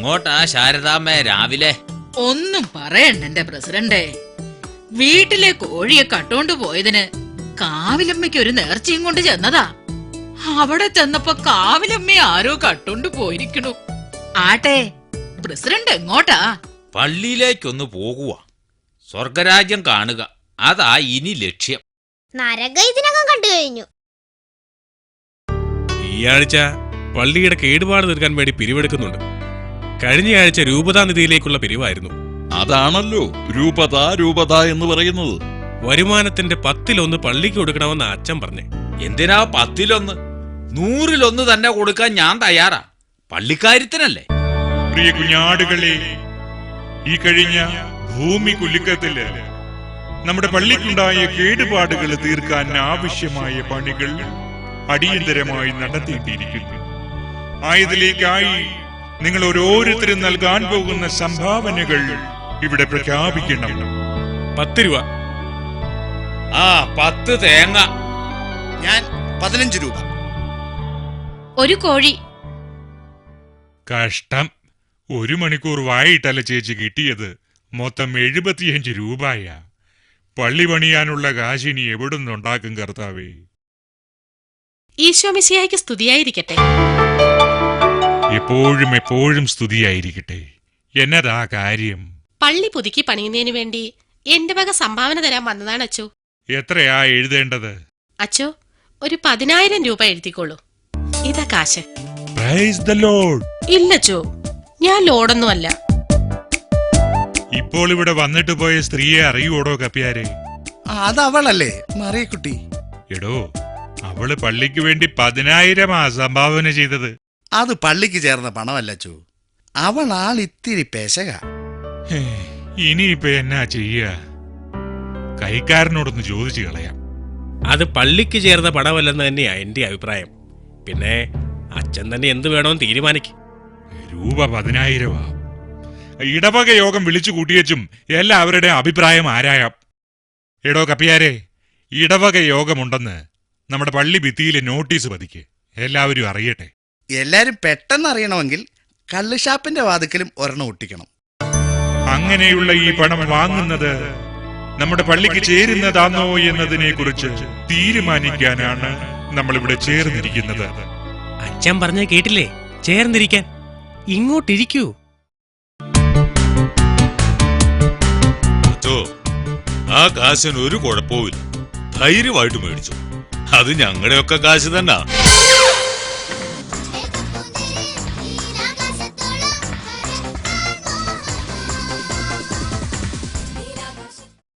എങ്ങോട്ടാ ശാരദാമ്മേ രാവിലെ? ഒന്നും പറയണ്ട എന്റെ പ്രസിഡന്റെ. വീട്ടിലെ കോഴിയെ കട്ടോണ്ട് പോയതിന് കാവിലമ്മയ്ക്ക് ഒരു നേർച്ചയും കൊണ്ട് ചെന്നതാ. അവിടെ ചെന്നപ്പോ കാവിലമ്മയെ ആരോ കട്ടോണ്ട് പോയിരിക്കണു. ആട്ടെ, പ്രസിഡന്റ് എങ്ങോട്ടാ? പള്ളിയിലേക്കൊന്ന് പോകുക, സ്വർഗരാജ്യം കാണുക. അതാ ഇനി ലക്ഷ്യം. നരകം ഇതിനകം കണ്ടു കഴിഞ്ഞു. ഈ ആഴ്ച പള്ളിയുടെ കേടുപാട് തീർക്കാൻ വേണ്ടി പിരിവെടുക്കുന്നുണ്ട്. കഴിഞ്ഞ ആഴ്ച രൂപതാ നിധിയിലേക്കുള്ള പിരിവായിരുന്നു. അതാണല്ലോ രൂപത എന്ന് പറയുന്നത്. വരുമാനത്തിന്റെ 10-1 പള്ളിക്ക് കൊടുക്കണമെന്ന് അച്ഛൻ പറഞ്ഞേ. എന്തിനാ 10-1? 100-1 തന്നെ കൊടുക്കാൻ ഞാൻ തയ്യാറാ. പള്ളിക്കാര്യത്തിനല്ലേ? പ്രിയ കുഞ്ഞാടുകളെ, ഈ കഴിഞ്ഞ ഭൂമി കുലുക്കത്തില് നമ്മുടെ പള്ളിക്കുണ്ടായ കേടുപാടുകൾ തീർക്കാൻ ആവശ്യമായ പണികൾ അടിയന്തരമായി നടത്തിയിട്ടിരിക്കുന്നു. ആയതിലേക്കായി നിങ്ങൾ ഓരോരുത്തരും നൽകാൻ പോകുന്ന സംഭാവനകൾ ഇവിടെ പ്രഖ്യാപിക്കണം. 10 രൂപ. 10 തേങ്ങ. ഞാൻ 15 രൂപ. ഒരു കോഴി. കഷ്ടം, 1 മണിക്കൂർ വായിട്ടല്ല ചേച്ചി കിട്ടിയത്. മൊത്തം 75 രൂപയാ. പള്ളി പണിയാനുള്ള കാശിനി എവിടുന്നുണ്ടാക്കും കർത്താവേ? ഈശോമിശിഹായ്ക്ക് സ്തുതിയായിരിക്കട്ടെ. എപ്പോഴും സ്തുതിയായിരിക്കട്ടെ. എന്നതാ കാര്യം? പള്ളി പുതുക്കി പണിയുന്നതിനു വേണ്ടി എന്റെ വക സംഭാവന തരാൻ വന്നതാണ് അച്ചോ. എത്രയാ എഴുതേണ്ടത്? അച്ചോ, ഒരു 10,000 രൂപ എഴുതിക്കോളൂ. ഇതാ കാശ്. Praise the Lord. ഇല്ലച്ചോ, ഞാൻ ലോഡൊന്നുമല്ല. ഇപ്പോൾ ഇവിടെ വന്നിട്ട് പോയ സ്ത്രീയെ അറിയുവോടോ കപ്പ്യാരെ? അതവളല്ലേ മറിയക്കുട്ടി? എടോ, അവള് പള്ളിക്ക് വേണ്ടി 10,000 സംഭാവന ചെയ്തത്. അത് പള്ളിക്ക് ചേർന്ന പണമല്ല ചോ. അവൾ ഇത്തിരി പെശക. ഇനിയിപ്പൊ എന്നാ ചെയ്യ? കൈക്കാരനോടൊന്ന് ചോദിച്ചു കളയാം. അത് പള്ളിക്ക് ചേർന്ന പണമല്ലെന്ന് തന്നെയാ എന്റെ അഭിപ്രായം. പിന്നെ അച്ഛൻ തന്നെ എന്ത് വേണമെന്ന് തീരുമാനിക്കും. രൂപ 10,000. ഇടവക യോഗം വിളിച്ചു കൂട്ടിയച്ചും എല്ലാവരുടെ അഭിപ്രായം ആരായാം. എടോ കപ്പിയാരെ, ഇടവക യോഗമുണ്ടെന്ന് നമ്മുടെ പള്ളി ഭിത്തിയിലെ നോട്ടീസ് പതിക്ക്. എല്ലാവരും അറിയട്ടെ. എല്ലാരും പെട്ടെന്ന് അറിയണമെങ്കിൽ കള്ളുഷാപ്പിന്റെ വാതിക്കലും ഒരെണ്ണം ഒട്ടിക്കണം. അങ്ങനെയുള്ള ഈ പണം വാങ്ങുന്നത് നമ്മുടെ പള്ളിക്ക് ചേരുന്നതാണോ എന്നതിനെ കുറിച്ച് തീരുമാനിക്കാനാണ് നമ്മളിവിടെ ചേർന്നിരിക്കുന്നത്. അച്ഛൻ പറഞ്ഞ കേട്ടില്ലേ? ചേർന്നിരിക്കാൻ. ഇങ്ങോട്ടിരിക്കൂ. ആ കാശിന് ഒരു കുഴപ്പവും ധൈര്യമായിട്ട് മേടിച്ചു. അത് ഞങ്ങളുടെയൊക്കെ കാശ് തന്നെ.